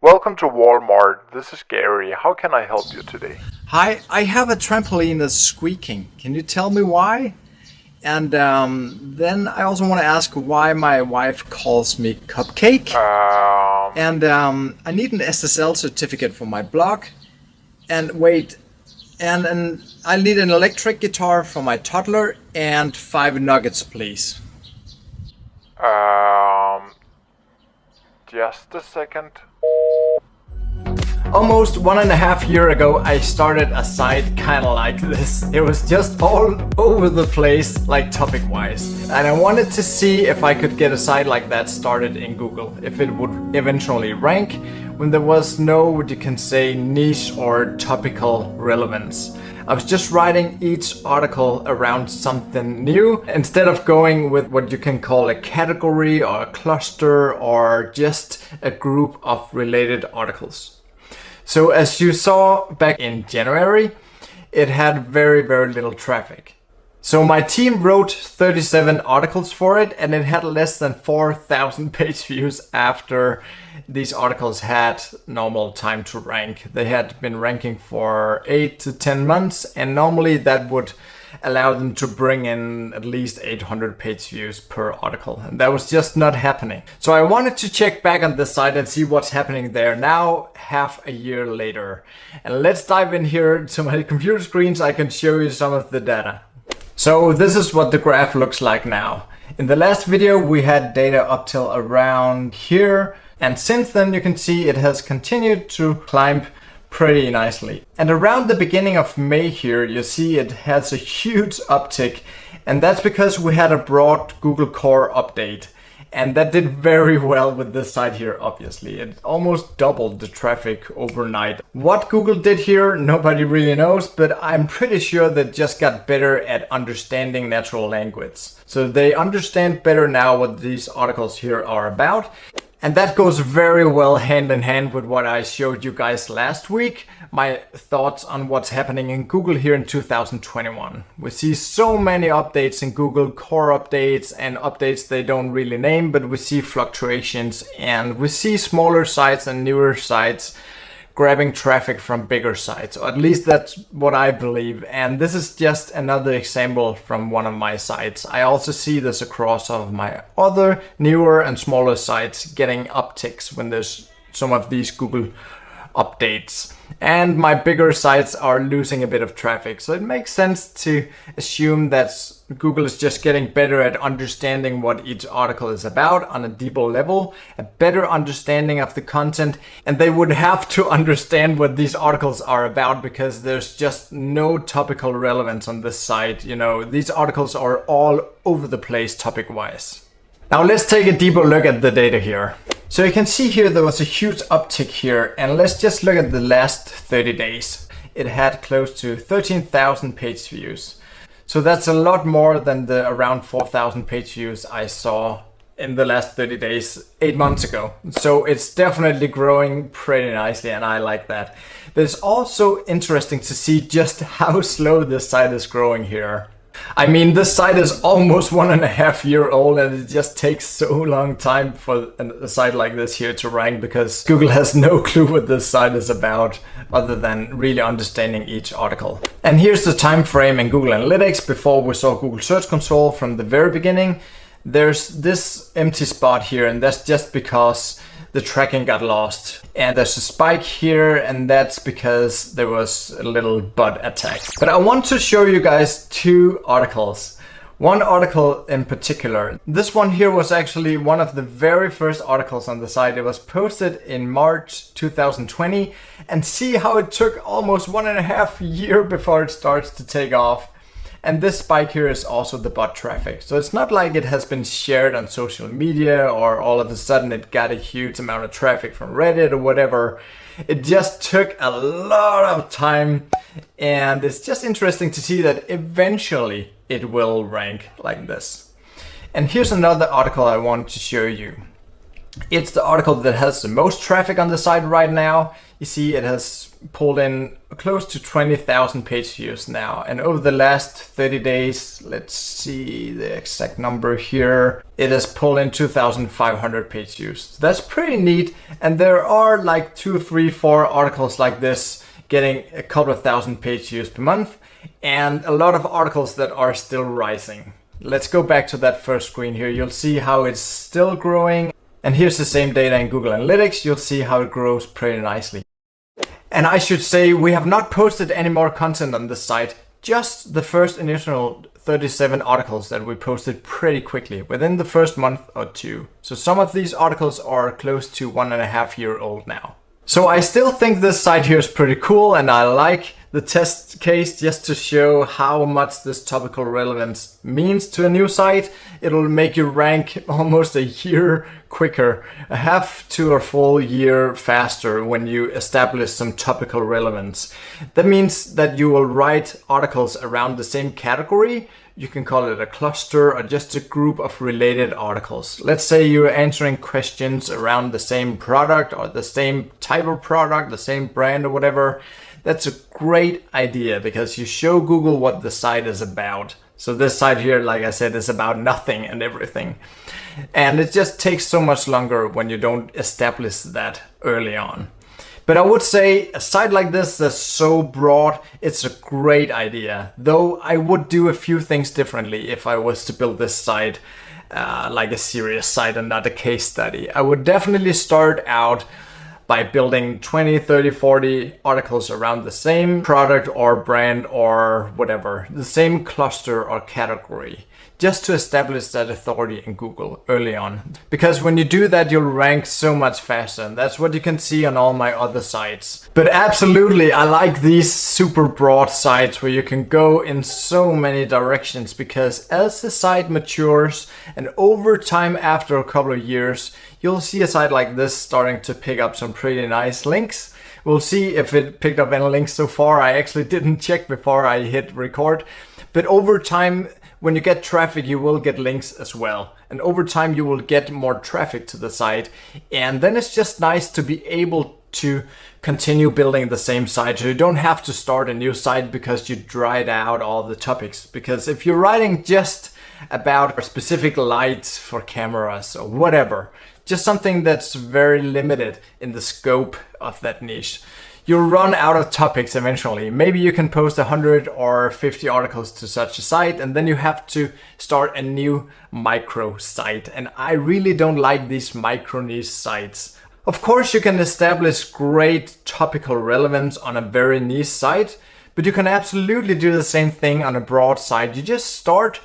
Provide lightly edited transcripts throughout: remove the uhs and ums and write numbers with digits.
Welcome to Walmart. This is Gary. How can I help you today? Hi, I have a trampoline that's squeaking. Can you tell me why? And then I also want to ask why my wife calls me Cupcake. And I need an SSL certificate for my blog. And wait, and I need an electric guitar for my toddler and 5 nuggets, please. Just a second. Almost 1.5 years ago, I started a site kind of like this. It was just all over the place, like topic-wise. And I wanted to see if I could get a site like that started in Google, if it would eventually rank when there was no, what you can say, niche or topical relevance. I was just writing each article around something new instead of going with what you can call a category or a cluster or just a group of related articles. So as you saw back in January, it had very little traffic. So my team wrote 37 articles for it and it had less than 4,000 page views after these articles had normal time to rank. They had been ranking for 8 to 10 months and normally that would allow them to bring in at least 800 page views per article. And that was just not happening. So I wanted to check back on the site and see what's happening there now, half a year later. And let's dive in here to my computer screen so I can show you some of the data. So this is what the graph looks like now. In the last video we had data up till around here, and since then you can see it has continued to climb pretty nicely. And around the beginning of May here you see it has a huge uptick, and that's because we had a broad Google Core update. And that did very well with this site here, obviously. It almost doubled the traffic overnight. What Google did here, nobody really knows, but I'm pretty sure they just got better at understanding natural language. So they understand better now what these articles here are about. And that goes very well hand in hand with what I showed you guys last week, my thoughts on what's happening in Google here in 2021. We see so many updates in Google, core updates and updates they don't really name, but we see fluctuations and we see smaller sites and newer sites grabbing traffic from bigger sites, or at least that's what I believe. And this is just another example from one of my sites. I also see this across some of my other newer and smaller sites getting upticks when there's some of these Google updates. And my bigger sites are losing a bit of traffic. So it makes sense to assume that Google is just getting better at understanding what each article is about on a deeper level, a better understanding of the content, and they would have to understand what these articles are about because there's just no topical relevance on this site. You know, these articles are all over the place topic-wise. Now let's take a deeper look at the data here. So you can see here there was a huge uptick here, and let's just look at the last 30 days. It had close to 13,000 page views. So that's a lot more than the around 4,000 page views I saw in the last 30 days 8 months ago. So it's definitely growing pretty nicely and I like that. But it's also interesting to see just how slow this site is growing here. I mean, this site is almost 1.5 years old and it just takes so long time for a site like this here to rank because Google has no clue what this site is about other than really understanding each article. And here's the time frame in Google Analytics before we saw Google Search Console from the very beginning. There's this empty spot here and that's just because the tracking got lost. And there's a spike here and that's because there was a little bot attack. But I want to show you guys 2 articles. One article in particular. This one here was actually one of the very first articles on the site. It was posted in March 2020 and see how it took almost 1.5 years before it starts to take off. And this spike here is also the bot traffic. So it's not like it has been shared on social media or all of a sudden it got a huge amount of traffic from Reddit or whatever. It just took a lot of time and it's just interesting to see that eventually it will rank like this. And here's another article I want to show you. It's the article that has the most traffic on the site right now. You see it has pulled in close to 20,000 page views now. And over the last 30 days, let's see the exact number here, it has pulled in 2,500 page views. That's pretty neat. And there are like 2, 3, 4 articles like this getting a couple of thousand page views per month, and a lot of articles that are still rising. Let's go back to that first screen here. You'll see how it's still growing. And here's the same data in Google Analytics. You'll see how it grows pretty nicely. And I should say, we have not posted any more content on this site, just the first initial 37 articles that we posted pretty quickly within the first month or two. So some of these articles are close to 1.5 years old now. So I still think this site here is pretty cool, and I like the test case just to show how much this topical relevance means to a new site. It'll make you rank almost a year quicker, a half to a full year faster when you establish some topical relevance. That means that you will write articles around the same category. You can call it a cluster or just a group of related articles. Let's say you're answering questions around the same product or the same type of product, the same brand or whatever. That's a great idea because you show Google what the site is about. So this site here, like I said, is about nothing and everything. And it just takes so much longer when you don't establish that early on. But I would say a site like this that's so broad, it's a great idea. Though I would do a few things differently if I was to build this site like a serious site and not a case study. I would definitely start out by building 20, 30, 40 articles around the same product or brand or whatever, the same cluster or category, just to establish that authority in Google early on. Because when you do that, you'll rank so much faster, and that's what you can see on all my other sites. But absolutely, I like these super broad sites where you can go in so many directions, because as the site matures and over time after a couple of years, you'll see a site like this starting to pick up some pretty nice links. We'll see if it picked up any links so far. I actually didn't check before I hit record. But over time, when you get traffic, you will get links as well. And over time, you will get more traffic to the site. And then it's just nice to be able to continue building the same site. So you don't have to start a new site because you dried out all the topics. Because if you're writing just about specific lights for cameras or whatever, just something that's very limited in the scope of that niche, you'll run out of topics eventually. Maybe you can post 100 or 50 articles to such a site, and then you have to start a new micro site. And I really don't like these micro niche sites. Of course, you can establish great topical relevance on a very niche site, but you can absolutely do the same thing on a broad site. You just start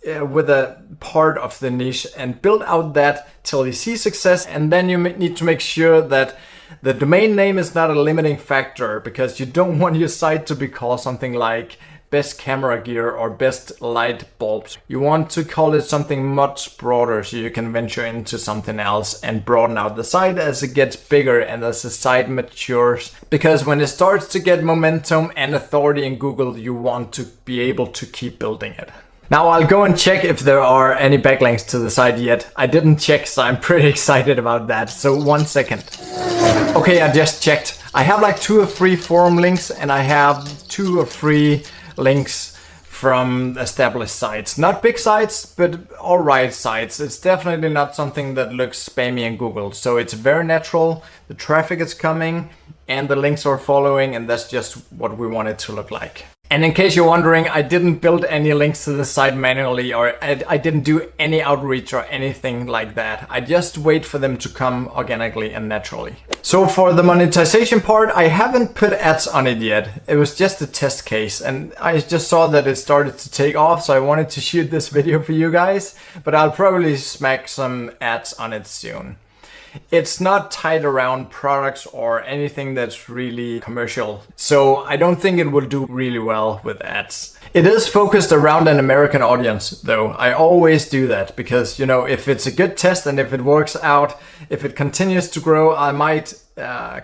with a part of the niche and build out that till you see success, and then you need to make sure that the domain name is not a limiting factor, because you don't want your site to be called something like best camera gear or best light bulbs. You want to call it something much broader so you can venture into something else and broaden out the site as it gets bigger and as the site matures. Because when it starts to get momentum and authority in Google, you want to be able to keep building it. Now I'll go and check if there are any backlinks to the site yet. I didn't check, so I'm pretty excited about that. So 1 second. Okay, I just checked. I have like 2 or 3 forum links, and I have 2 or 3 links from established sites. Not big sites, but alright sites. It's definitely not something that looks spammy in Google. So it's very natural. The traffic is coming and the links are following, and that's just what we want it to look like. And in case you're wondering, I didn't build any links to the site manually, or I didn't do any outreach or anything like that. I just wait for them to come organically and naturally. So for the monetization part, I haven't put ads on it yet. It was just a test case, and I just saw that it started to take off, so I wanted to shoot this video for you guys, but I'll probably smack some ads on it soon. It's not tied around products or anything that's really commercial, so I don't think it will do really well with ads. It is focused around an American audience, though. I always do that because, you know, if it's a good test and if it works out, if it continues to grow, I might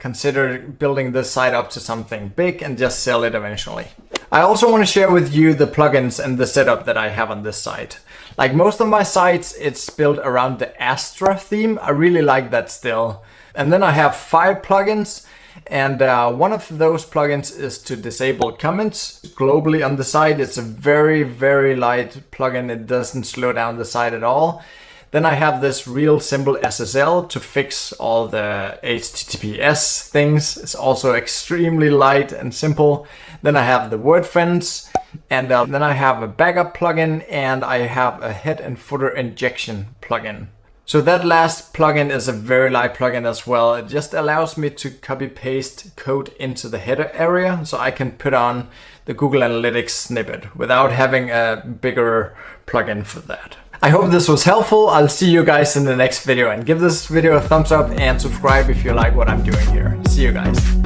consider building this site up to something big and just sell it eventually. I also want to share with you the plugins and the setup that I have on this site. Like most of my sites, it's built around the Astra theme. I really like that still. And then I have 5 plugins. And one of those plugins is to disable comments globally on the site. It's a very, very light plugin. It doesn't slow down the site at all. Then I have this real simple SSL to fix all the HTTPS things. It's also extremely light and simple. Then I have the word fence, and then I have a backup plugin, and I have a head and footer injection plugin. So that last plugin is a very light plugin as well. It just allows me to copy paste code into the header area, so I can put on the Google Analytics snippet without having a bigger plugin for that. I hope this was helpful. I'll see you guys in the next video, and give this video a thumbs up and subscribe if you like what I'm doing here. See you guys.